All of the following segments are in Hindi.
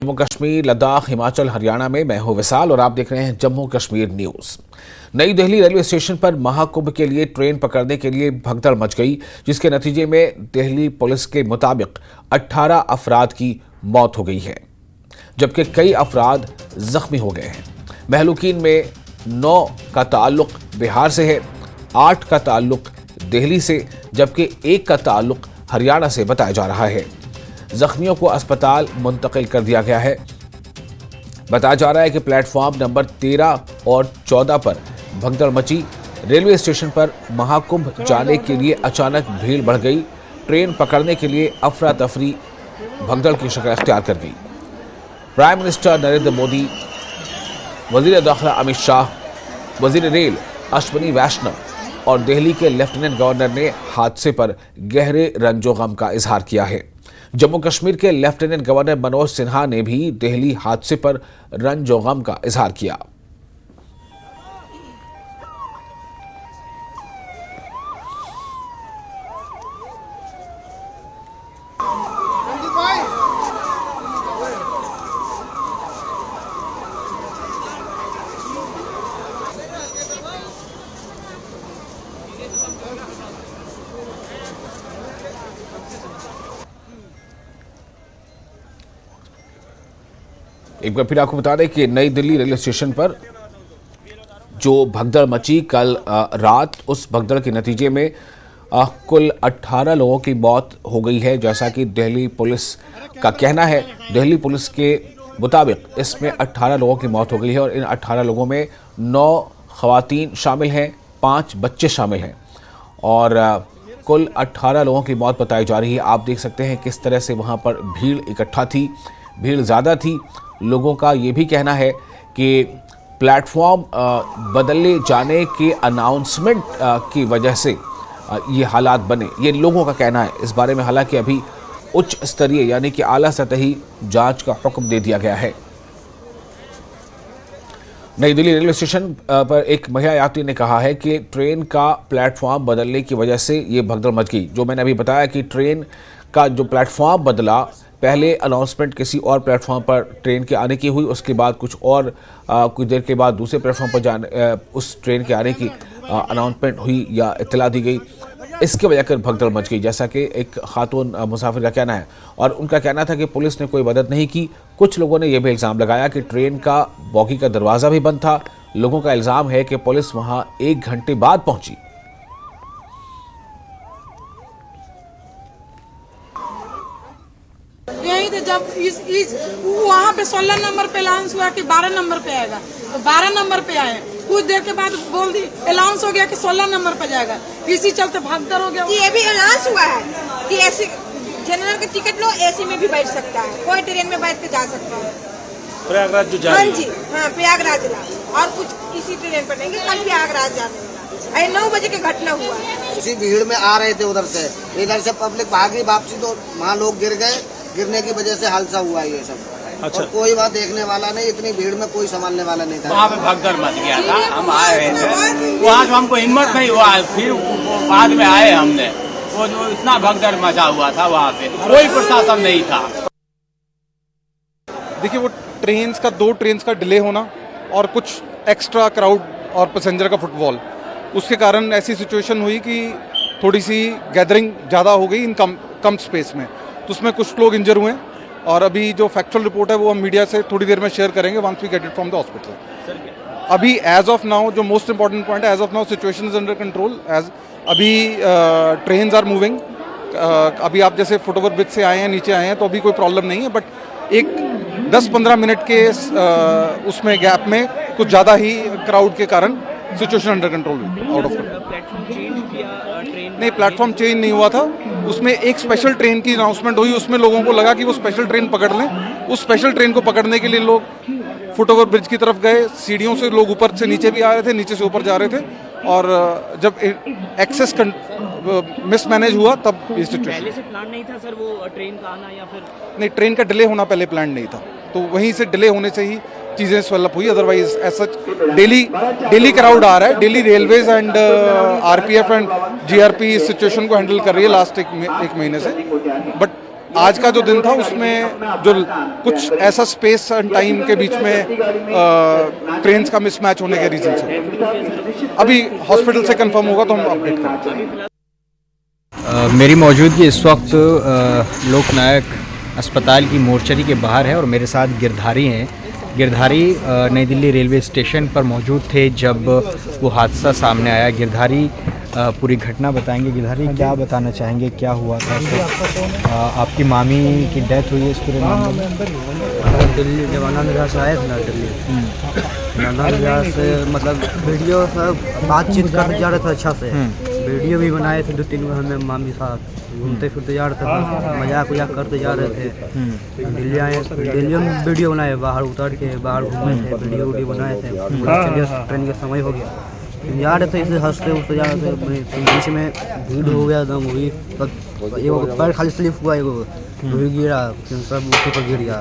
जम्मू कश्मीर, लद्दाख, हिमाचल, हरियाणा में मैं हूं विशाल और आप देख रहे हैं जम्मू कश्मीर न्यूज। नई दिल्ली रेलवे स्टेशन पर महाकुंभ के लिए ट्रेन पकड़ने के लिए भगदड़ मच गई, जिसके नतीजे में दिल्ली पुलिस के मुताबिक 18 अफराद की मौत हो गई है, जबकि कई अफराद जख्मी हो गए हैं। महलूकीन में 9 का ताल्लुक बिहार से है, 8 का ताल्लुक दिल्ली से, जबकि 1 का ताल्लुक हरियाणा से बताया जा रहा है। जख्मियों को अस्पताल मुंतकिल कर दिया गया है। बताया जा रहा है कि प्लेटफॉर्म नंबर 13 और 14 पर भगदड़ मची। रेलवे स्टेशन पर महाकुंभ जाने के लिए अचानक भीड़ बढ़ गई। ट्रेन पकड़ने के लिए अफरा तफरी भगदड़ की शक्ल अख्तियार कर गई। प्राइम मिनिस्टर नरेंद्र मोदी, वजीर दाखिला अमित शाह, वजीर रेल अश्विनी वैष्णव और दिल्ली के लेफ्टिनेंट गवर्नर ने हादसे पर गहरे रंजो गम का इजहार किया है। जम्मू कश्मीर के लेफ्टिनेंट गवर्नर मनोज सिन्हा ने भी दिल्ली हादसे पर रंजो गम का इजहार किया। एक बार फिर आपको बता दें कि नई दिल्ली रेलवे स्टेशन पर जो भगदड़ मची कल रात, उस भगदड़ के नतीजे में कुल 18 लोगों की मौत हो गई है, जैसा कि दिल्ली पुलिस का कहना है। दिल्ली पुलिस के मुताबिक इसमें 18 लोगों की मौत हो गई है और इन 18 लोगों में 9 खवातीन शामिल हैं, 5 बच्चे शामिल हैं और कुल 18 लोगों की मौत बताई जा रही है। आप देख सकते हैं किस तरह से वहाँ पर भीड़ इकट्ठा थी, भीड़ ज़्यादा थी। लोगों का ये भी कहना है कि प्लेटफॉर्म बदले जाने के अनाउंसमेंट की वजह से ये हालात बने, ये लोगों का कहना है। इस बारे में हालांकि अभी उच्च स्तरीय यानी कि आला सतही जांच का हुक्म दे दिया गया है। नई दिल्ली रेलवे स्टेशन पर एक महिला यात्री ने कहा है कि ट्रेन का प्लेटफॉर्म बदलने की वजह से ये भगदड़ मच गई। जो मैंने अभी बताया कि ट्रेन का जो प्लेटफॉर्म बदला, पहले अनाउंसमेंट किसी और प्लेटफॉर्म पर ट्रेन के आने की हुई, उसके बाद कुछ देर के बाद दूसरे प्लेटफॉर्म पर उस ट्रेन के आने की अनाउंसमेंट हुई या इत्तला दी गई। इसके वजह कर भगदड़ मच गई, जैसा कि एक खातून मुसाफिर का कहना है। और उनका कहना था कि पुलिस ने कोई मदद नहीं की। कुछ लोगों ने यह भी इल्ज़ाम लगाया कि ट्रेन का बॉगी का दरवाज़ा भी बंद था। लोगों का इल्ज़ाम है कि पुलिस वहाँ 1 घंटे बाद पहुंची। जब वहाँ पे 16 नंबर पे अनाउंस हुआ कि 12 नंबर पे आएगा, तो 12 नंबर पे आए। कुछ देर के बाद बोल दी अनाउंस हो गया कि 16 नंबर पे जाएगा, इसी चलते भगदड़ हो गया। ये भी अनाउंस हुआ है कि ऐसी जनरल का टिकट लो, एसी में भी बैठ सकता है, कोई ट्रेन में बैठ के जा सकता है। प्रयागराज जो जा हाँ जी, हाँ प्रयागराज और कुछ इसी ट्रेन पर नहीं, कल प्रयागराज जाने वाला। 9 बजे की घटना हुआ है। उसी भीड़ में आ रहे थे उधर से, इधर से पब्लिक भागी वापसी, तो वहाँ लोग गिर गए। गिरने की वजह से हादसा हुआ ये सब। अच्छा। और कोई बात देखने वाला नहीं, इतनी भीड़ में कोई संभालने वाला नहीं था। वहाँ पे भगदड़ मच गया था, हम आए थे वहाँ से, हमको हिम्मत नहीं हुआ, फिर बाद में आए हमने। वो जो इतना भगदड़ मचा हुआ था, वहाँ पे कोई प्रशासन नहीं था। देखिए, वो ट्रेन्स का 2 ट्रेन्स का डिले होना और कुछ एक्स्ट्रा क्राउड और पैसेंजर का फुटबॉल, उसके कारण ऐसी सिचुएशन हुई कि थोड़ी सी गैदरिंग ज़्यादा हो गई इन कम स्पेस में, तो उसमें कुछ लोग इंजर हुए। और अभी जो फैक्चुअल रिपोर्ट है वो हम मीडिया से थोड़ी देर में शेयर करेंगे once we get it from the hospital. अभी एज ऑफ नाउ जो मोस्ट इंपॉर्टेंट पॉइंट है, as of now situation is under control. अभी ट्रेन्स आर मूविंग। अभी आप जैसे फुटओवर ब्रिज से आए हैं, नीचे आए हैं, तो अभी कोई प्रॉब्लम नहीं है, बट एक 10-15 मिनट के उसमें गैप में कुछ ज़्यादा ही क्राउड के कारण situation under control out of नहीं, प्लेटफॉर्म चेंज नहीं हुआ था। उसमें एक स्पेशल ट्रेन की अनाउंसमेंट हुई, उसमें लोगों को लगा कि वो स्पेशल ट्रेन पकड़ लें। उस स्पेशल ट्रेन को पकड़ने के लिए लोग फुटओवर ब्रिज की तरफ गए। सीढ़ियों से लोग ऊपर से नीचे भी आ रहे थे, नीचे से ऊपर जा रहे थे, और जब एक्सेस मिसमैनेज हुआ तब ये सिचुएशन। पहले से प्लान नहीं था सर वो ट्रेन का आना, या फिर नहीं, ट्रेन का डिले होना पहले प्लान नहीं था, तो वहीं से डिले होने से ही चीज़ें स्वेलअप हुई। अदरवाइज ऐसा डेली क्राउड आ रहा है। Daily railways and RPF and GRP इस सिचुएशन को हैंडल कर रही है लास्ट एक महीने से, बट आज का जो दिन था उसमें जो कुछ ऐसा स्पेस एंड टाइम के बीच में ट्रेन्स का मिसमैच होने के रीजन से अभी हॉस्पिटल से कंफर्म होगा तो हम अपडेट करेंगे। मेरी मौजूदगी इस वक्त लोकनायक अस्पताल की मोर्चरी के बाहर है और मेरे साथ गिरधारी हैं। गिरधारी नई दिल्ली रेलवे स्टेशन पर मौजूद थे जब वो हादसा सामने आया। गिरधारी पूरी घटना बताएंगे। गिरधारी क्या बताना चाहेंगे, क्या हुआ था? आपकी मामी की डेथ हुई है इस पूरे मामले में? दिल्ली जब आनंद से आए थे ना दिल्ली, आनंद से मतलब वीडियो सब बातचीत करते जा रहे थे अच्छा से, वीडियो भी बनाए थे 2-3 गो हमें मामी साथ घूमते फिरते जा रहे थे, मजाक वजाक करते जा रहे थे। दिल्ली आए, दिल्ली में वीडियो बनाए, बाहर उतर के बाहर घूमे थे, वीडियो बनाए थे। चलिए ट्रेन का समय हो गया, जा रहे थे इसे हंसते उठते जा रहे थे, बीच में भीड़ हो गया एकदम, वही एगो पैर खाली स्लिप हुआ, एगो वही गिरा, फिर सब ऊपर पर गिर गया।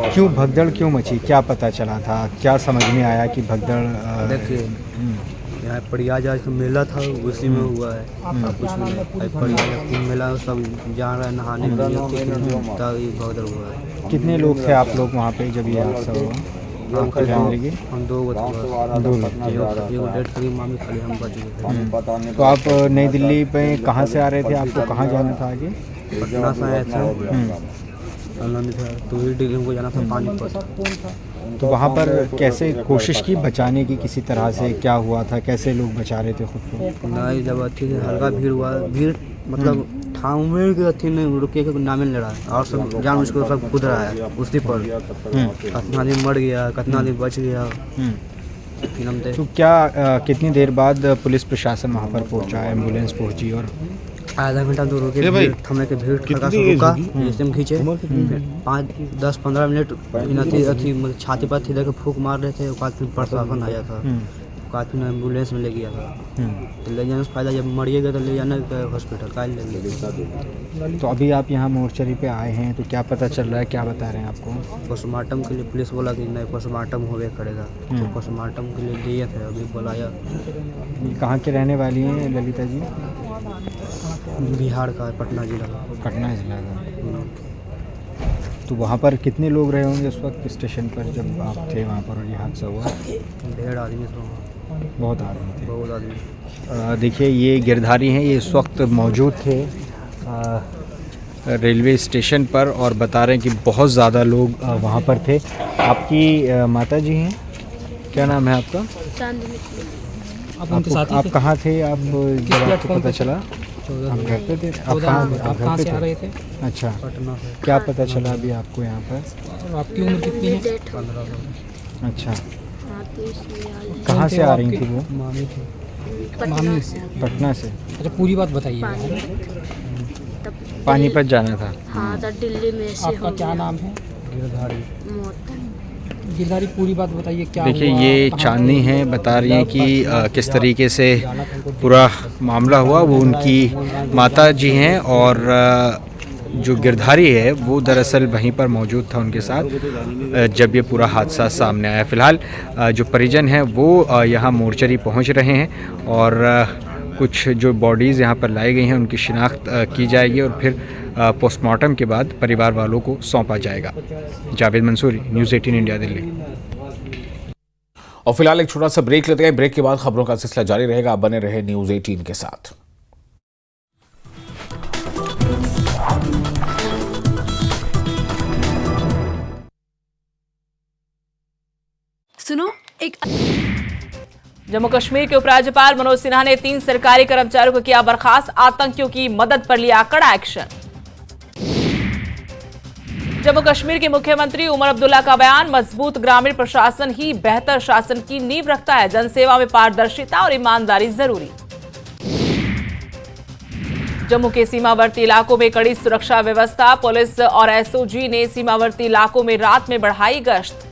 क्यों भगदड़ क्यों मची, क्या पता चला था, क्या समझ में आया कि भगदड़? देखिए यहाँ प्रयाग आज का मेला था उसी में हुआ है, कुछ नहीं, प्रयाग मेला सब जा रहा है नहाने के लिए, तब ये भगदड़ हुआ है। कितने लोग थे आप लोग वहाँ पे जब ये हादसा हुआ? हम 2 डेट करीब मामी खाली हम बच गए। तो आप नई दिल्ली पे कहाँ से आ रहे थे, आपको कहाँ जाना था आगे? पटना से आए थे, तो ही दिल्ली को जाना था पानीपत। तो वहाँ पर कैसे कोशिश की बचाने की, किसी तरह से क्या हुआ था, कैसे लोग बचा रहे थे खुद को? नहीं, जब अथी हल्का भीड़ हुआ, भीड़ मतलब ठाउमे के अथी में रुके के नामे ले रहा है और सब जान उसको सब कूद रहा है उसी पर। कितना आदमी मर गया, कितना आदमी बच गया। तो क्या कितनी देर बाद पुलिस प्रशासन वहाँ पर पहुँचा, एम्बुलेंस पहुँची? और आधा घंटा दूर रुके, थमने के भीड़ खड़का से रुका, जैसे हम खींचे 5-10-15 मिनट अथी छाती पर थी लेके फूंक मार रहे थे। फिर प्रशासन आया था, काफी एम्बुलेंस में ले गया था। तो ले जाने से फायदा, जब मरिएगा तो ले जाना हॉस्पिटल का ले गया। तो अभी आप यहाँ मोर्चरी पे आए हैं, तो क्या पता चल रहा है, क्या बता रहे हैं आपको? पोस्टमार्टम के लिए पुलिस बोला कि नहीं पोस्टमार्टम होवे करेगा, तो पोस्टमार्टम के लिए दिए थे, अभी बुलाया। कहाँ के रहने वाली हैं ललिता जी? बिहार का, पटना जिला। पटना जिला का। तो वहाँ पर कितने लोग रहे होंगे उस वक्त स्टेशन पर जब आप थे वहाँ पर और ये हादसा हुआ? 1.5 आदमी तो, बहुत आदमी थे। बहुत आदमी। देखिए ये गिरधारी हैं, ये इस वक्त मौजूद थे रेलवे स्टेशन पर और बता रहे हैं कि बहुत ज़्यादा लोग वहाँ पर थे। आपकी माता जी हैं, क्या नाम है आपका? आप कहाँ थे आप जब आपको पता चला? हम घर पे थे। आप कहाँ से आ रहे थे? अच्छा, पटना से। क्या पता चला अभी आपको यहाँ पर? आपकी उम्र कितनी है? 15। अच्छा, कहाँ से आ रही थी वो? मामी थी। पटना से। अच्छा, पूरी बात बताइए। पानीपत जाना था। हाँ, तो दिल्ली में से आपका क्या नाम है? गिरधारी। गिरधारी, पूरी बात बताइए क्या? देखिए ये चांदनी है, बता रही हैं कि किस तरीके से पूरा मामला हुआ। वो उनकी माता जी हैं और जो गिरधारी है वो दरअसल वहीं पर मौजूद था उनके साथ जब ये पूरा हादसा सामने आया। फ़िलहाल जो परिजन हैं वो यहाँ मोर्चरी पहुँच रहे हैं और कुछ जो बॉडीज़ यहाँ पर लाई गई हैं उनकी शिनाख्त की जाएगी और फिर पोस्टमार्टम के बाद परिवार वालों को सौंपा जाएगा। Javed Mansoori, news 18 India, Delhi. और फिलहाल एक छोटा सा ब्रेक लेते हैं। ब्रेक के बाद खबरों का सिलसिला जारी रहेगा। आप बने रहे न्यूज़ 18 के साथ। सुनो, एक जम्मू कश्मीर के उपराज्यपाल मनोज सिन्हा ने 3 सरकारी कर्मचारियों को किया बर्खास्त, आतंकियों की मदद पर लिया कड़ा एक्शन। जम्मू कश्मीर के मुख्यमंत्री उमर अब्दुल्ला का बयान, मजबूत ग्रामीण प्रशासन ही बेहतर शासन की नींव रखता है, जनसेवा में पारदर्शिता और ईमानदारी जरूरी। जम्मू के सीमावर्ती इलाकों में कड़ी सुरक्षा व्यवस्था, पुलिस और एसओजी ने सीमावर्ती इलाकों में रात में बढ़ाई गश्त।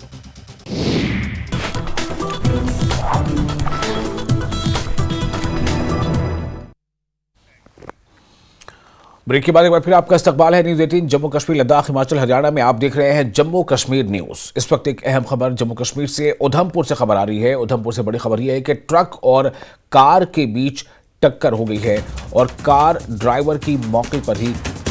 ब्रेक के बाद एक बार फिर आपका इस्तकबाल है न्यूज़ 18 जम्मू कश्मीर, लद्दाख, हिमाचल, हरियाणा में। आप देख रहे हैं जम्मू कश्मीर न्यूज़। इस वक्त एक अहम खबर जम्मू कश्मीर से, उधमपुर से खबर आ रही है। उधमपुर से बड़ी खबर यह है कि ट्रक और कार के बीच टक्कर हो गई है और कार ड्राइवर की मौके पर ही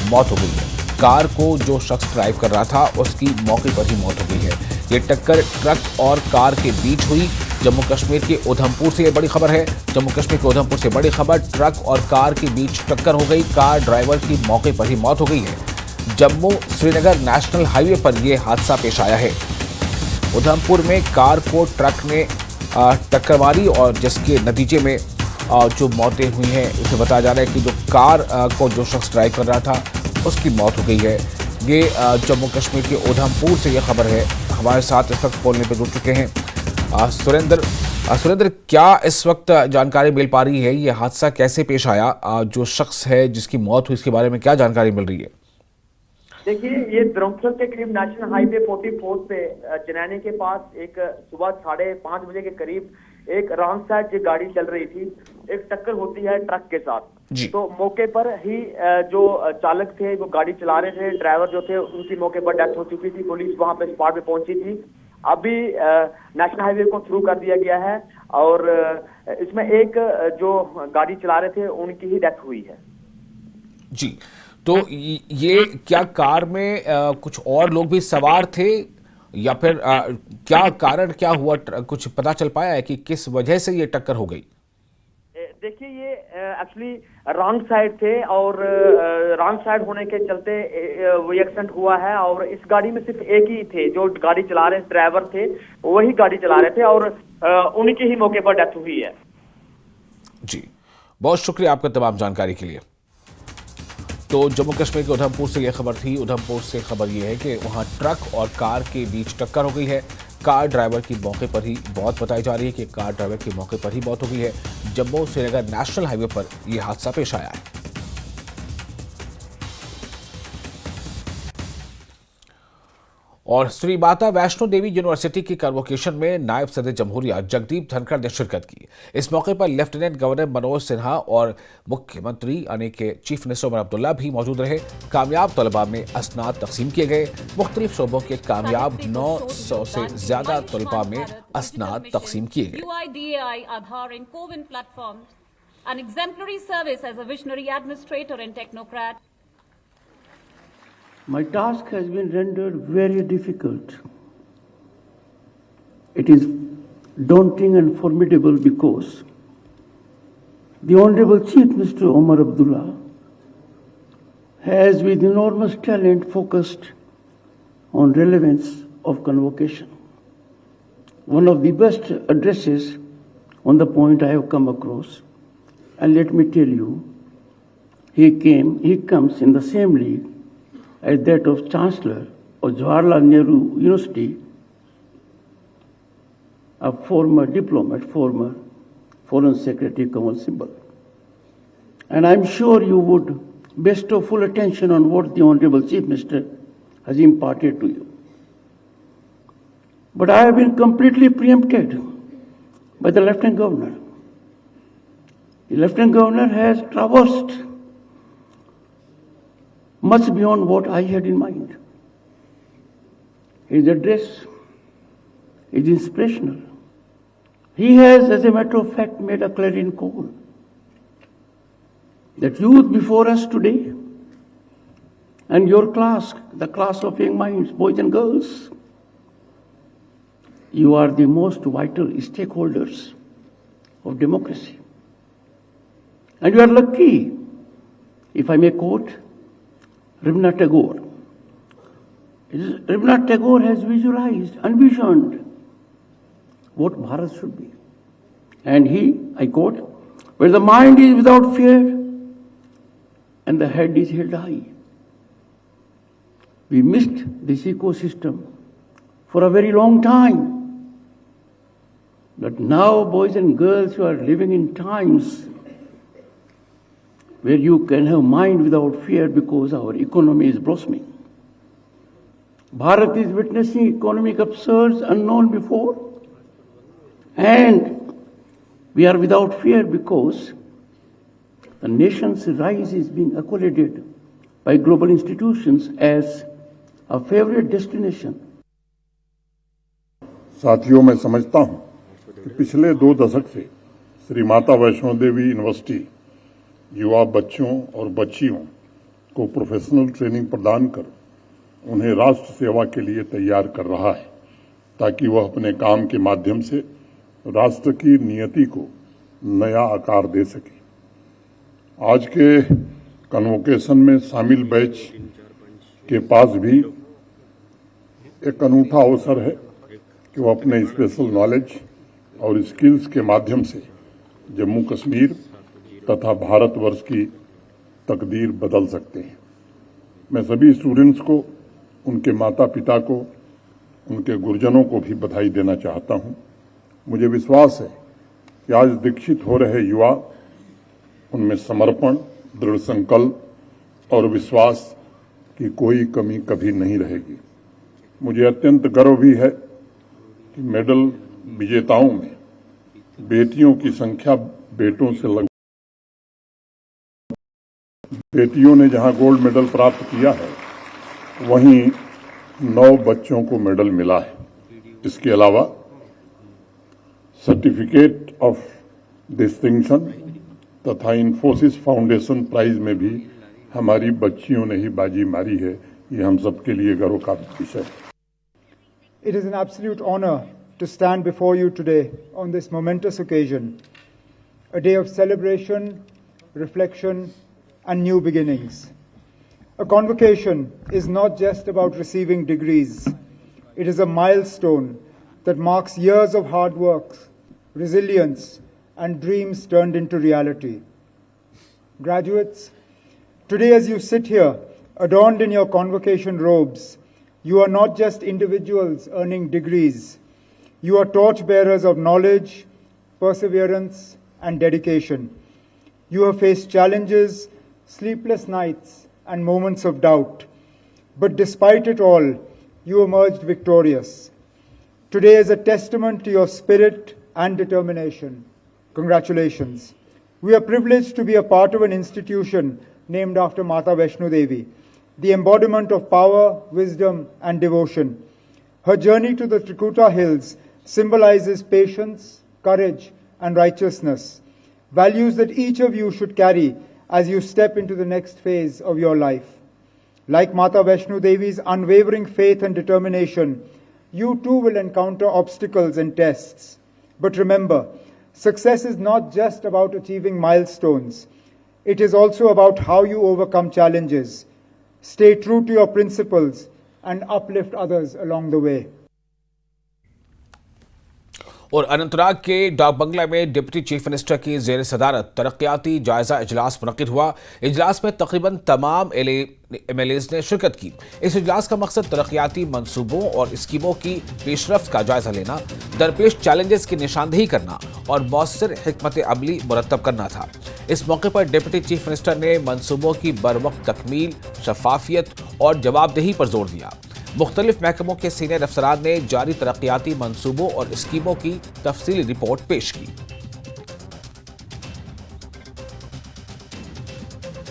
मौत हो गई है। कार को जो शख्स ड्राइव कर रहा था उसकी मौके पर ही मौत हो गई है। ये टक्कर ट्रक और कार के बीच हुई। जम्मू कश्मीर के उधमपुर से ये बड़ी खबर है। जम्मू कश्मीर के उधमपुर से बड़ी खबर, ट्रक और कार के बीच टक्कर हो गई, कार ड्राइवर की मौके पर ही मौत हो गई है। जम्मू श्रीनगर नेशनल हाईवे पर यह हादसा पेश आया है। उधमपुर में कार को ट्रक ने टक्कर मारी और जिसके नतीजे में जो मौतें हुई हैं, उसे बताया जा रहा है कि जो कार को जो शख्स ड्राइव कर रहा था उसकी मौत हो गई है। ये जम्मू कश्मीर के उधमपुर से यह खबर है। हमारे साथ इस वक्त बोलने पर जुड़ चुके हैं सुरेंद्र, क्या इस वक्त जानकारी मिल पा रही है? ये हादसा कैसे पेश आया? जो शख्स है जिसकी मौत हुई इसके बारे में क्या जानकारी मिल रही है? देखिए, ये द्रमसल के करीब नेशनल हाईवे 44 पे चनैनी के पास एक सुबह 5:30 बजे के करीब एक रॉन्ग साइड जो गाड़ी चल रही थी, एक टक्कर होती है ट्रक के साथ। तो मौके पर ही जो चालक थे, वो गाड़ी चला रहे थे, ड्राइवर जो थे उनकी मौके पर डेथ हो चुकी थी। पुलिस वहां पे स्पॉट पे पहुंची थी। अभी नेशनल हाईवे को थ्रू कर दिया गया है और इसमें एक जो गाड़ी चला रहे थे उनकी ही डेथ हुई है। जी, तो ये क्या कार में कुछ और लोग भी सवार थे या फिर क्या कारण क्या हुआ? कुछ पता चल पाया है कि किस वजह से ये टक्कर हो गई? देखिए, ये एक्चुअली रॉन्ग साइड थे और रॉन्ग साइड होने के चलते वो एक्सीडेंट हुआ है। और इस गाड़ी में सिर्फ एक ही थे जो गाड़ी चला रहे ड्राइवर थे, वही गाड़ी चला रहे थे और उनकी ही मौके पर डेथ हुई है। जी, बहुत शुक्रिया आपका तमाम जानकारी के लिए। तो जम्मू कश्मीर के उधमपुर से यह खबर थी। उधमपुर से खबर यह है कि वहां ट्रक और कार के बीच टक्कर हो गई है। कार ड्राइवर की मौके पर ही मौत बताई जा रही है कि कार ड्राइवर की मौके पर ही मौत हो गई है। जम्मू श्रीनगर नेशनल हाईवे पर यह हादसा पेश आया है। और श्री माता वैष्णो देवी यूनिवर्सिटी की कन्वोकेशन में नायब सदर जमहूरिया जगदीप धनखड़ ने शिरकत की। इस मौके पर लेफ्टिनेंट गवर्नर मनोज सिन्हा और मुख्यमंत्री यानी के चीफ मिनिस्टर उमर अब्दुल्ला भी मौजूद रहे। कामयाब तलबा में असनाद तकसीम किए गए। मुख्तलिफ शोबों के कामयाब 900 से ज्यादा तलबा में असनाद तकसीम किए गए। My task has been rendered very difficult. It is daunting and formidable because the Honorable Chief Minister Omar Abdullah has with enormous talent focused on relevance of convocation. One of the best addresses on the point I have come across, and let me tell you, he comes in the same league as that of Chancellor of Jawaharlal Nehru University, a former diplomat, former Foreign Secretary Kamal Sibal. And I'm sure you would bestow full attention on what the Honorable Chief Minister has imparted to you. But I have been completely preempted by the Lieutenant Governor. The Lieutenant Governor has traversed much beyond what I had in mind. His address is inspirational. He has, as a matter of fact, made a clarion call that youth before us today and your class, the class of young minds, boys and girls, you are the most vital stakeholders of democracy. And you are lucky, if I may quote Rabindranath Tagore. Rabindranath Tagore has visualized, envisioned what Bharat should be. And he, I quote, where the mind is without fear and the head is held high. We missed this ecosystem for a very long time. But now, boys and girls, you are living in times where you can have mind without fear because our economy is blossoming. Bharat is witnessing economic upsurge unknown before, and we are without fear because the nation's rise is being accredited by global institutions as a favorite destination. साथियों, मैं समझता हूं कि पिछले 2 दशक से श्री माता वैष्णो देवी यूनिवर्सिटी युवा बच्चों और बच्चियों को प्रोफेशनल ट्रेनिंग प्रदान कर उन्हें राष्ट्र सेवा के लिए तैयार कर रहा है, ताकि वह अपने काम के माध्यम से राष्ट्र की नियति को नया आकार दे सके। आज के कन्वोकेशन में शामिल बैच के पास भी एक अनूठा अवसर है कि वो अपने स्पेशल नॉलेज और स्किल्स के माध्यम से जम्मू कश्मीर तथा भारतवर्ष की तकदीर बदल सकते हैं। मैं सभी स्टूडेंट्स को, उनके माता पिता को, उनके गुरुजनों को भी बधाई देना चाहता हूं। मुझे विश्वास है कि आज दीक्षित हो रहे युवा, उनमें समर्पण, दृढ़ संकल्प और विश्वास की कोई कमी कभी नहीं रहेगी। मुझे अत्यंत गर्व भी है कि मेडल विजेताओं में बेटियों की संख्या बेटों से लगभग, बेटियों ने जहां गोल्ड मेडल प्राप्त किया है वहीं 9 बच्चों को मेडल मिला है। इसके अलावा सर्टिफिकेट ऑफ डिस्टिंक्शन तथा इन्फोसिस फाउंडेशन प्राइज में भी हमारी बच्चियों ने ही बाजी मारी है। ये हम सबके लिए गर्व का विषय है। It is an absolute honor to stand before you today on this momentous occasion, a day of celebration, reflection, and new beginnings. A convocation is not just about receiving degrees. It is a milestone that marks years of hard work, resilience, and dreams turned into reality. Graduates, today as you sit here, adorned in your convocation robes, you are not just individuals earning degrees. You are torchbearers of knowledge, perseverance, and dedication. You have faced challenges, sleepless nights, and moments of doubt. But despite it all, you emerged victorious. Today is a testament to your spirit and determination. Congratulations. We are privileged to be a part of an institution named after Mata Vaishno Devi, the embodiment of power, wisdom, and devotion. Her journey to the Trikuta Hills symbolizes patience, courage, and righteousness, values that each of you should carry as you step into the next phase of your life. Like Mata Vaishno Devi's unwavering faith and determination, you too will encounter obstacles and tests. But remember, success is not just about achieving milestones. It is also about how you overcome challenges, stay true to your principles, and uplift others along the way. और अनंतनाग के डाक बंगला में डिप्टी चीफ मिनिस्टर की जेर सदारत तरक्याती जायजा इजलास मुनक्किद हुआ। इजलास में तकरीबन तमाम एमएलएज ने शिरकत की। इस इजलास का मकसद तरक्याती मंसूबों और स्कीमों की पेशरफ्त का जायजा लेना, दरपेश चैलेंजेस की निशानदेही करना और मौसर हिकमत अमली मुरतब करना था। इस मौके पर डिप्टी चीफ मिनिस्टर ने मंसूबों की बरवक्त तकमील, शफाफियत और जवाबदेही पर जोर दिया। मुख्तलिफ महकमों के सीनियर अफसरान ने जारी तरक्याती मंसूबों और स्कीमों की तफसीली रिपोर्ट पेश की।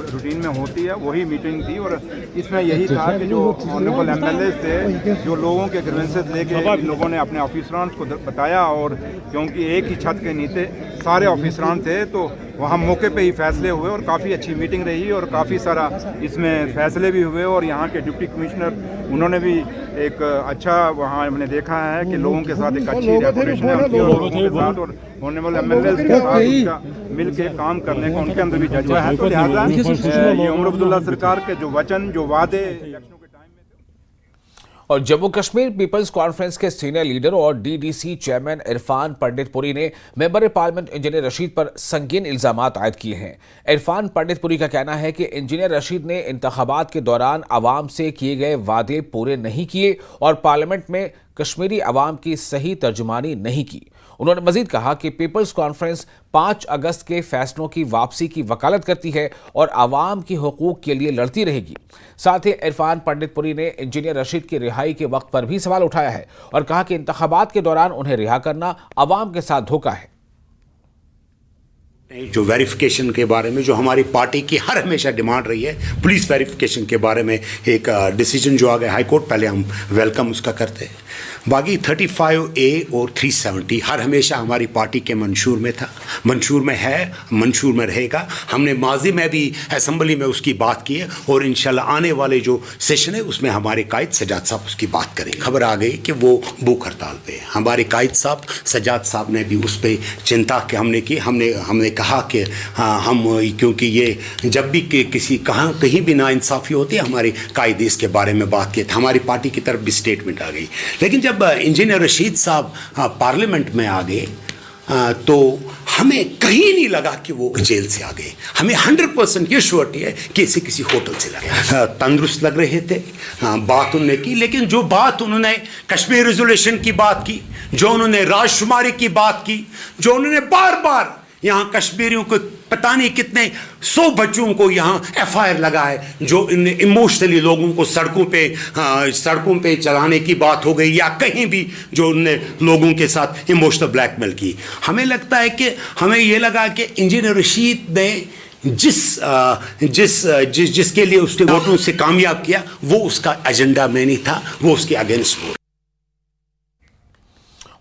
रूटीन में होती है वही मीटिंग थी और इसमें यही था कि जो ऑनरेबल एमएलए थे, जो लोगों के ग्रीवेंसेस लेके लोगों ने अपने ऑफिसरान को बताया, और क्योंकि एक ही छत के नीचे सारे ऑफिसरान थे तो वहाँ मौके पे ही फैसले हुए और काफ़ी अच्छी मीटिंग रही और काफ़ी सारा इसमें फैसले भी हुए। और यहाँ के डिप्टी कमिश्नर उन्होंने भी एक अच्छा वहाँ हमने देखा है कि लोगों के साथ एक अच्छी रेपुटेशन है उनकी, लोगों के साथ और ऑनरेबल एमएलए के साथ मिल के काम करने का उनके अंदर भी जज्बा है। तो लिहाजा ये उमर अब्दुल्ला सरकार के जो वचन, जो वादे और जम्मू कश्मीर पीपल्स कॉन्फ्रेंस के सीनियर लीडर और डीडीसी चेयरमैन इरफान पंडितपुरी ने मेंबर पार्लियामेंट इंजीनियर रशीद पर संगीन इल्जामात आयद किए हैं। इरफान पंडितपुरी का कहना है कि इंजीनियर रशीद ने इंतखाबात के दौरान आवाम से किए गए वादे पूरे नहीं किए और पार्लियामेंट में कश्मीरी आवाम की सही तर्जुमानी नहीं की। उन्होंने मजीद कहा कि पीपल्स कॉन्फ्रेंस 5 अगस्त के फैसलों की वापसी की वकालत करती है और आवाम की हुकूक के लिए लड़ती रहेगी। साथ ही इरफान पंडितपुरी ने इंजीनियर रशीद की रिहाई के वक्त पर भी सवाल उठाया है और कहा कि इंतखाबात के दौरान उन्हें रिहा करना आवाम के साथ धोखा है। जो वेरिफिकेशन के बारे में जो हमारी पार्टी की हर हमेशा डिमांड रही है, पुलिस वेरिफिकेशन के बारे में एक डिसीजन जो आ गया हाई कोर्ट, पहले हम वेलकम उसका करते हैं। बाकी 35A और 370 हर हमेशा हमारी पार्टी के मंशूर में था, मंशूर में है, मंशूर में रहेगा। हमने माजी में भी असम्बली में उसकी बात की है और इंशाल्लाह आने वाले जो सेशन है उसमें हमारे कायद सजाद साहब उसकी बात करेंगे। खबर आ गई कि वो भूख हड़ताल पे है। हमारे कायद साहब सजाद साहब ने भी उस पर चिंता कि हमने की, हमने कहा कि हाँ हम, क्योंकि ये जब भी किसी कहीं भी नाइंसाफ़ी होती है हमारे कायद इसके बारे में बात की, हमारी पार्टी की तरफ भी स्टेटमेंट आ गई। लेकिन जब इंजीनियर रशीद साहब पार्लियामेंट में आ गए तो हमें कहीं नहीं लगा कि वो जेल से आ गए। हमें 100% ये श्योरिटी है कि इसे किसी होटल से लगे। तंदुरुस्त लग रहे थे, बात उन्होंने की, लेकिन जो बात उन्होंने कश्मीर रिजोल्यूशन की बात की, जो उन्होंने राजशुमारी की बात की, जो उन्होंने बार बार यहाँ कश्मीरियों को पता नहीं कितने 100 बच्चों को यहाँ FIR लगा है, जो इन इमोशनली लोगों को सड़कों पे चलाने की बात हो गई या कहीं भी जो उनने लोगों के साथ इमोशनल ब्लैकमेल की। हमें लगता है कि हमें ये लगा कि इंजीनियर रशीद ने जिसके लिए उसके वोटों से कामयाब किया वो उसका एजेंडा में नहीं था, वो उसके अगेंस्ट वोट।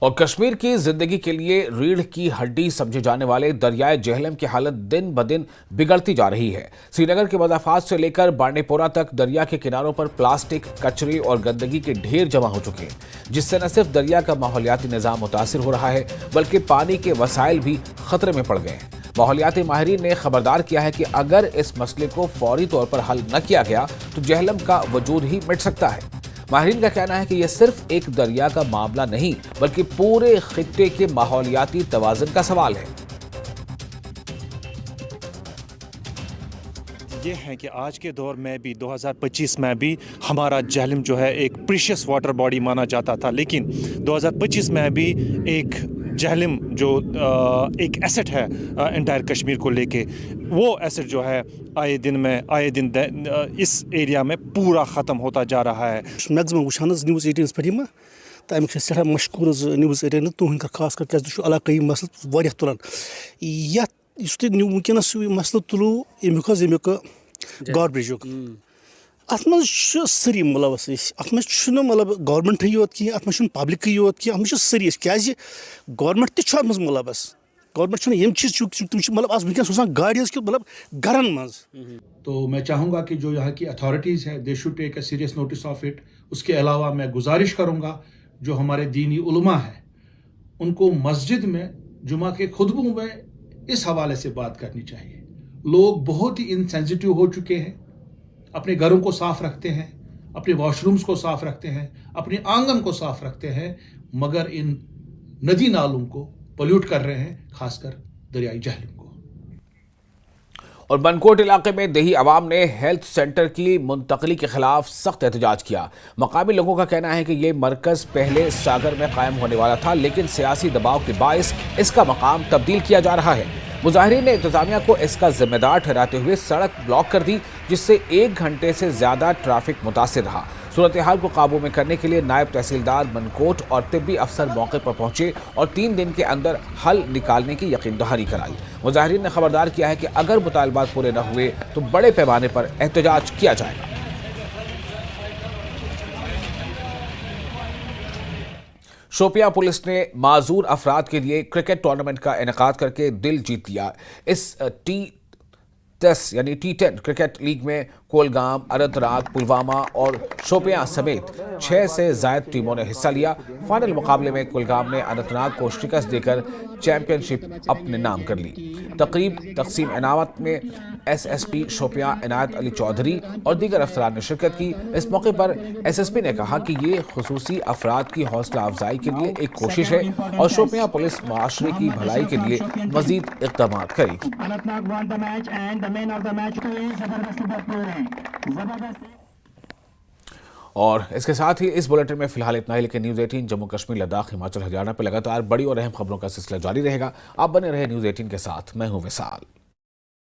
और कश्मीर की जिंदगी के लिए रीढ़ की हड्डी समझे जाने वाले दरियाए जेहलम की हालत दिन ब दिन बिगड़ती जा रही है। श्रीनगर के मज़ाफ़ात से लेकर बांडीपोरा तक दरिया के किनारों पर प्लास्टिक, कचरे और गंदगी के ढेर जमा हो चुके हैं, जिससे न सिर्फ दरिया का माहौलियाती निज़ाम मुतासिर हो रहा है बल्कि पानी के वसाइल भी खतरे में पड़ गए हैं। माहौलियाती माहिरीन ने खबरदार किया है कि अगर इस मसले को फौरी तौर पर हल न किया गया तो जेहलम का वजूद ही मिट सकता है। माहिरीन का कहना है कि यह सिर्फ एक दरिया का मामला नहीं बल्कि पूरे खित्ते के माहौलियाती तवाज़ुन का सवाल है। ये है कि आज के दौर में भी 2025 में भी हमारा जेहलम जो है एक प्रीशियस वाटर बॉडी माना जाता था, लेकिन 2025 में भी एक जेहलम जो एक एसेट है एंटायर कश्मीर को लेके, वो एसेट जो है आए दिन इस एरिया में पूरा ख़त्म होता जा रहा है। मैक्सिमम वुचान न्यूज़ 18 पे तमिक सठा मशहूर न्यूज़ 18 तुहद खास कर इलाकई मसल वारिया तुलान ये वनस मसल तुलू अमुक गार्बेजुक अत मरी मुलवस अत मतलब गवर्नमेंट योत कह अत पब्लिक योत कह अत सरी क्या गवर्नमेंट तथ मुलवस। गवर्नमेंट यम चीज़ तुम मतलब आज वनस वसान गाड़ी मतलब घरन मज। तो मैं चाहूँगा कि जो यहाँ की अथॉरिटीज़ है they should take a serious notice of it. उसके अलावा मैं गुजारिश करूँगा जो हमारे दीनी उलमा है उनको मस्जिद में जुमा के खुतबों में इस हवाले से बात करनी चाहिए। लोग बहुत ही इनसेंसिटिव हो चुके हैं, अपने घरों को साफ रखते हैं, अपने वॉशरूम्स को साफ रखते हैं, अपने आंगन को साफ रखते हैं, मगर इन नदी नालों को पोल्यूट कर रहे हैं, खासकर दरियाई जेहलम को। और बनकोट इलाके में देही अवाम ने हेल्थ सेंटर की मुंतकली के खिलाफ सख्त एहतजाज किया। मकामी लोगों का कहना है कि ये मरकज पहले सागर में कायम होने वाला था, लेकिन सियासी दबाव के बायस इसका मकाम तब्दील किया जा रहा है। मुजाहिरीन ने इंतजामिया को इसका जिम्मेदार ठहराते हुए सड़क ब्लॉक कर दी, जिससे 1 घंटे से ज्यादा ट्रैफिक मुतासिर रहा। सूरत हाल को काबू में करने के लिए नायब तहसीलदार बनकोट और तिब्बी अफसर मौके पर पहुंचे और 3 दिन के अंदर हल निकालने की यकीन दहानी कराई। मुजाहिरीन ने खबरदार किया है कि अगर मुतालबात पूरे न हुए तो बड़े पैमाने पर एहतजाज किया जाएगा। शोपियां पुलिस ने माजूर अफराद के लिए क्रिकेट टूर्नामेंट का इनेकाद करके दिल जीत लिया। इस T10 यानी T10 क्रिकेट लीग में कोलगाम, अनंतनाग, पुलवामा और शोपियां समेत 6 से ज़ायद टीमों ने हिस्सा लिया। फाइनल मुकाबले में कुलगाम ने अनंतनाग को शिकस्त देकर चैंपियनशिप अपने नाम कर ली। तकरीब तकसीम इनामत में SSP शोपियां इनायत अली चौधरी और दीगर अफसरान ने शिरकत की। इस मौके पर SSP ने कहा कि ये खुसूसी अफराद की हौसला अफजाई के लिए एक कोशिश है और शोपियां पुलिस माशरे की भलाई के लिए मजीद इक़दाम करेगी। और इसके साथ ही इस बुलेटिन में फिलहाल इतना ही, लेकिन न्यूज़ 18 जम्मू कश्मीर, लद्दाख, हिमाचल, हरियाणा पर लगातार बड़ी और अहम खबरों का सिलसिला जारी रहेगा। आप बने रहे न्यूज़ 18 के साथ। मैं हूं विशाल।